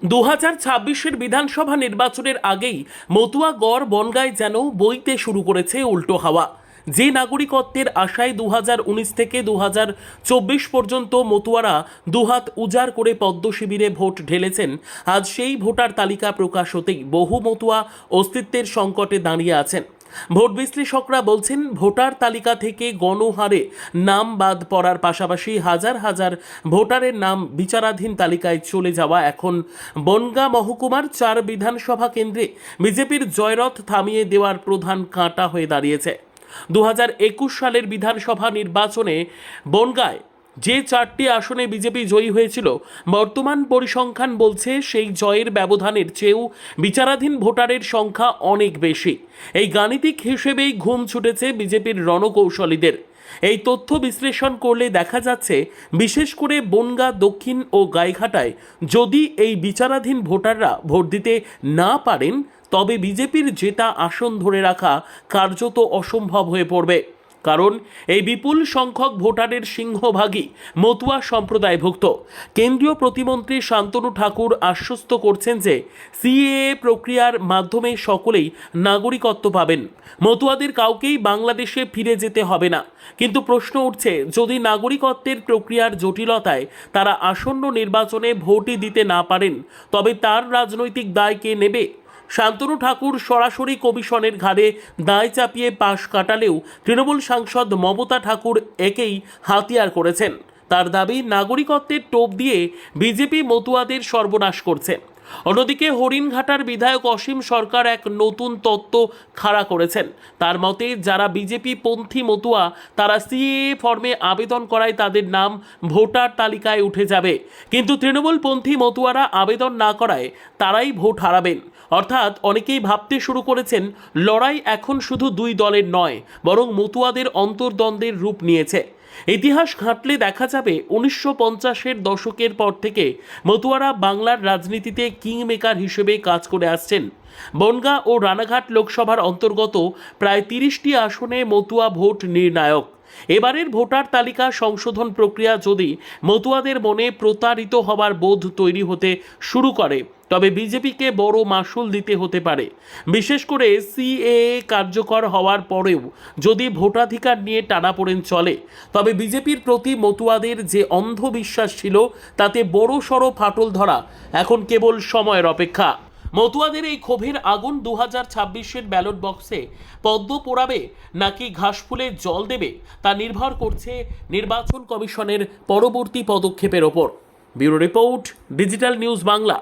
2026-এর বিধানসভা নির্বাচনের আগেই মতুয়া গড় বনগাঁয় যেন বইতে শুরু করেছে উল্টো হাওয়া। যে নাগরিকত্বের আশায় 2019 থেকে 2024 পর্যন্ত মতুয়ারা দুহাত উজাড় করে পদ্ম শিবিরে ভোট ঢেলেছেন, আজ সেই ভোটার তালিকা প্রকাশ হতেই বহু মতুয়া অস্তিত্বের সংকটে দাঁড়িয়ে আছেন। ভোট বিশ্লেষকরা বলছেন, ভোটার তালিকা থেকে গণহারে নাম বাদ পড়ার পাশাপাশি হাজার হাজার ভোটারের নাম বিচারাধীন তালিকায় চলে যাওয়া এখন বনগাঁ মহকুমার 4 বিধানসভা কেন্দ্রে বিজেপির জয়রথ থামিয়ে দেওয়ার প্রধান কাঁটা হয়ে দাঁড়িয়েছে। 2021 সালের বিধানসভা নির্বাচনে বনগাঁয় যে 4টি আসনে বিজেপি জয়ী হয়েছিল, বর্তমান পরিসংখ্যান বলছে সেই জয়ের ব্যবধানের চেয়েও বিচারাধীন ভোটারের সংখ্যা অনেক বেশি। এই গাণিতিক হিসেবেই ঘুম ছুটেছে বিজেপির রণকৌশলীদের। এই তথ্য বিশ্লেষণ করলে দেখা যাচ্ছে, বিশেষ করে বনগাঁ দক্ষিণ ও গাইঘাটায় যদি এই বিচারাধীন ভোটাররা ভোট দিতে না পারেন, তবে বিজেপির জেতা আসন ধরে রাখা কার্যত অসম্ভব হয়ে পড়বে। কারণ এই বিপুল সংখ্যক ভোটারের সিংহভাগই মতুয়া সম্প্রদায়ভুক্ত। কেন্দ্রীয় প্রতিমন্ত্রী শান্তনু ঠাকুর আশ্বস্ত করছেন যে সিএএ প্রক্রিয়ার মাধ্যমে সকলেই নাগরিকত্ব পাবেন, মতুয়াদের কাউকেই বাংলাদেশে ফিরে যেতে হবে না। কিন্তু প্রশ্ন উঠছে, যদি নাগরিকত্বের প্রক্রিয়ার জটিলতায় তারা আসন্ন নির্বাচনে ভোটই দিতে না পারেন, তবে তার রাজনৈতিক দায় কে নেবে? শান্তনু ঠাকুর সরাসরি কমিশনের ঘাড়ে দায় চাপিয়ে পাশ কাটালেও তৃণমূল সাংসদ মমতা ঠাকুর একেই হাতিয়ার করেছেন। তার দাবি, নাগরিকত্বের টোপ দিয়ে বিজেপি মতুয়াদের সর্বনাশ করছে। অন্যদিকে হরিণঘাটার বিধায়ক অসীম সরকার এক নতুন তত্ত্ব খাড়া করেছেন। তার মতে, যারা বিজেপি পন্থী মতুয়া তারা সিএএ ফর্মে আবেদন করায় তাদের নাম ভোটার তালিকায় উঠে যাবে, কিন্তু তৃণমূল পন্থী মতুয়ারা আবেদন না করায় তারাই ভোট হারাবেন। অর্থাৎ অনেকেই ভাবতে শুরু করেছেন, লড়াই এখন শুধু দুই দলের নয়, বরং মতুয়াদের অন্তর্দ্বন্দ্বের রূপ নিয়েছে। ইতিহাস ঘাঁটলে দেখা যাবে, 1950-এর দশকের পর থেকে মতুয়ারা বাংলার রাজনীতিতে কিংমেকার হিসেবে কাজ করে আসছেন। বনগাঁ ও রানাঘাট লোকসভার অন্তর্গত প্রায় 30টি আসনে মতুয়া ভোট নির্ণায়ক। এবারের ভোটার তালিকা সংশোধন প্রক্রিয়া যদি মতুয়াদের মনে প্রতারিত হবার বোধ তৈরি হতে শুরু করে, তবে বিজেপিকে বড় মাশুল দিতে হতে পারে। বিশেষ করে সিএএ কার্যকর হওয়ার পরেও যদি ভোটাধিকার নিয়ে টানাপোড়েন চলে, তবে বিজেপির প্রতি মতুয়াদের যে অন্ধবিশ্বাস ছিল তাতে বড় সড় ফাটল ধরা এখন কেবল সময়ের অপেক্ষা। মতুয়াদের এই ক্ষোভের আগুন 2026-এর ব্যালট বক্সে পদ্ম পোড়াবে নাকি ঘাসফুলে জল দেবে, তা নির্ভর করছে নির্বাচন কমিশনের পরবর্তী পদক্ষেপের ওপর। Bureau report, digital news Bangla.